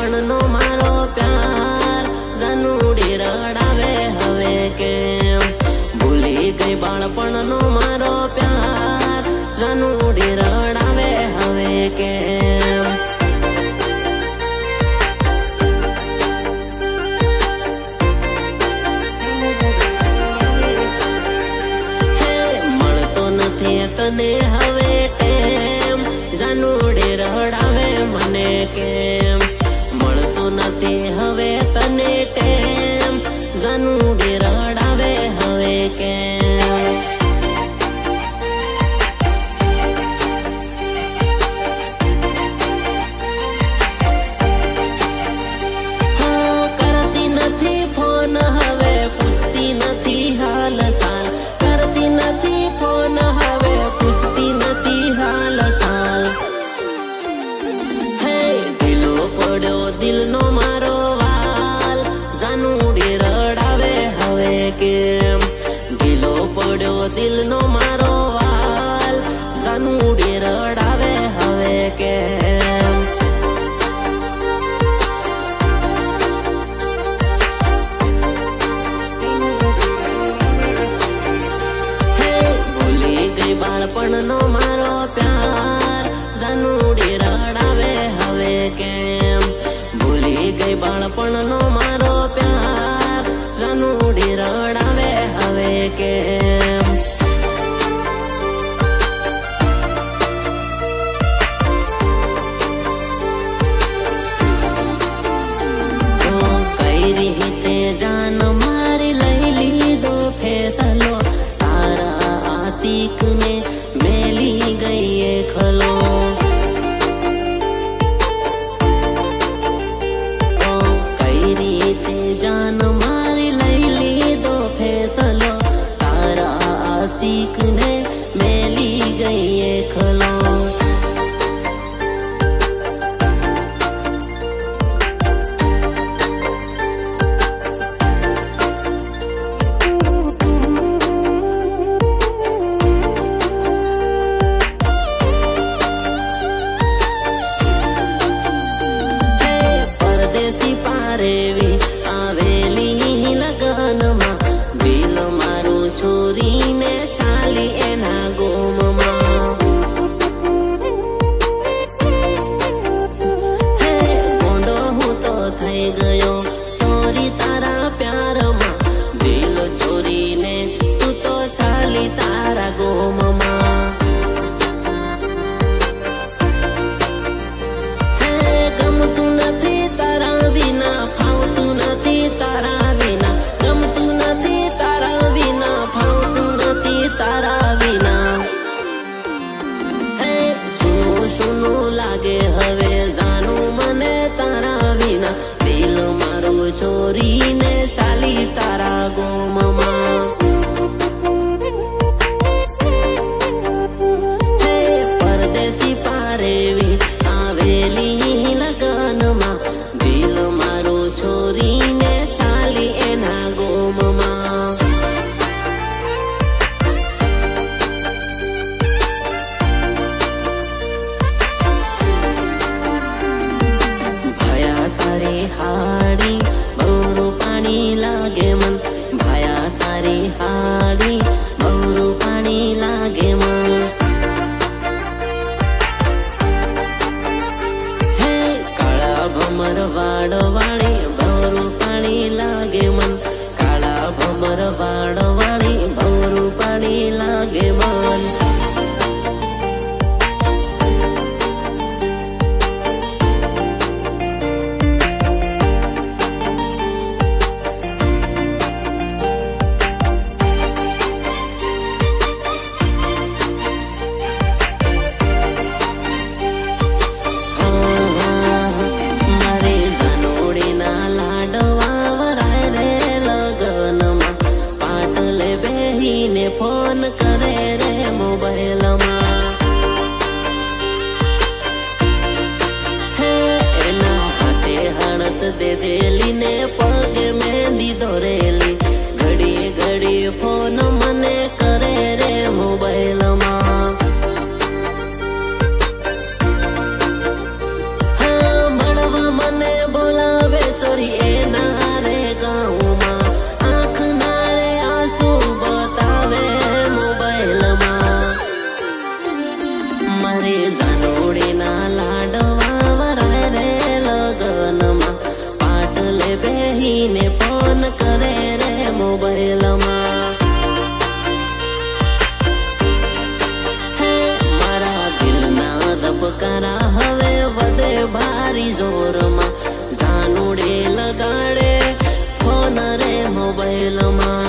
બાળપણનો મારો પ્યાર જાનુડી રડાવે હવે કેમ ભૂલી ગઈ બાળપણનો મારો પ્યાર જાનુડી રડાવે હવે કેમ મળતો નથી તને હવે ટેમ જાનુડી રડાવે મને કેમ મળતો નથી હવે તને ટેમ જાનુડી રડાવે હવે કેમ કરતી નથી ફોન હવે પૂછતી નથી હાલ સાલ કરતી નથી ફોન હવે પૂછતી નથી હાલ સાલ હે દિલો પડ્યો દિલનો મારો વાલ જાનુડી રડાવે હવે કેમ દિલો પડ્યો દિલનો મારો વાલ જાનુડી રડાવે હવે કેમ બાળપણનો મારો પ્યાર જાનુડી રડાવે હવે કેમ ભૂલી ગઈ બાળપણનો મારો પ્યાર જાનુડી રડાવે હવે કેમ કઈ રીતે જાન મારી લઈ લીધો ફેસલો તારા આશિકને મેલી ગઈ ખલો કઈ રીતે જાન મારી લઈ લીધો ફેસલો તારા આશિકને મેલી ગઈ ખલો પારેવી આવેલી લગનમાં દિલ મારું છોરીને ચાલી એના ગોમમાં હે ગોંડો હું તો થઈ ગયો સોરી તારા પ્યારમાં દિલ છોરીને તું તો ચાલી તારા ગોમમાં હે ગમતું નથી તારા વિના ફાવતું નથી તારા વિના ગમતું નથી તારા વિના ફાવતું નથી તારા વિના હે સુનું સુનું લાગે હવે જાનું મને તારા વિના દિલ મારું છોરીને ચાલી તારા ગોમમાં હે પરદેશી પારેવી આવેલી લગનમાં દિલ મારું છોરીને ચાલી એના ગોમમાં ભયા તારી હાડી બહુ પાણી લાગે મન ભયા તારી હાડી બહુ પાણી લાગે મન ભમર વાડ વાળી ભવરું પાણી લાગે મન કાળા ભમર વાડ વાળી ભવરું પાણી લાગે મન મારે જાનુડી મારે જાનોડીના લાડવા વરાય રે લગનમાં, પાટલે બેહીને ફોન કરે રે મોબાઈલમાં. હે મારા દિલના ધબકારા હવે વધે ભારી જોરમાં, જાનોડી લગાડે ફોન રે મોબાઈલમાં.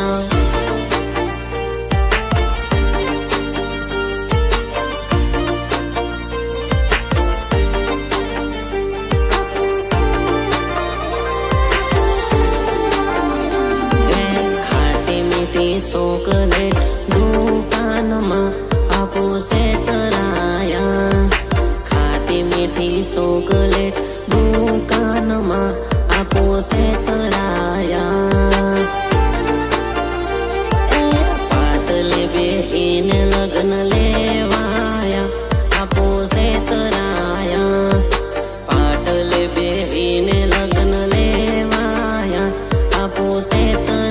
ચોકલેટ દુકાનમાં આપો સે તરાયા, ખાટી મીઠી ચોકલેટ દુકાનમાં આપો સે તરાયા. પાટલે બેહીને લગ્ન લેવાયા આપો સે તરાયા, પાટલે બેહીને લગ્ન લેવાયા આપો સે તરાયા.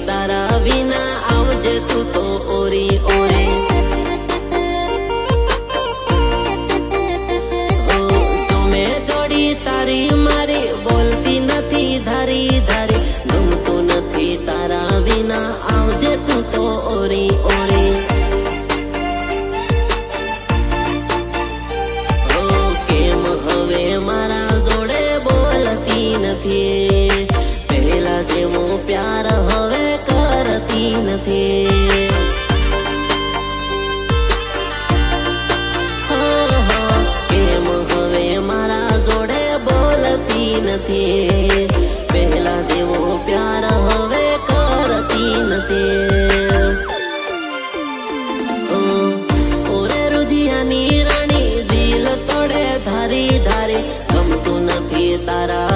તારા વિના આવજે તું તો ઓરી ઓરે. જો મેં જોડી તારી મારી બોલતી નથી ધારી ધારી, ગમતું નથી તારા વિના આવજે તું તો ઓરી ઓરે. કેમ હવે મારા જોડે બોલતી નથી, પહેલા જેવો પ્યાર હવે કરતી નથી. કેમ હવે મારા જોડે બોલતી નથી, પહેલા જેવો પ્યાર હવે કરતી નથી. ઓરે રુધિયાની રાણી દિલ તોડે ધારી ધારી, ગમતું નથી તારા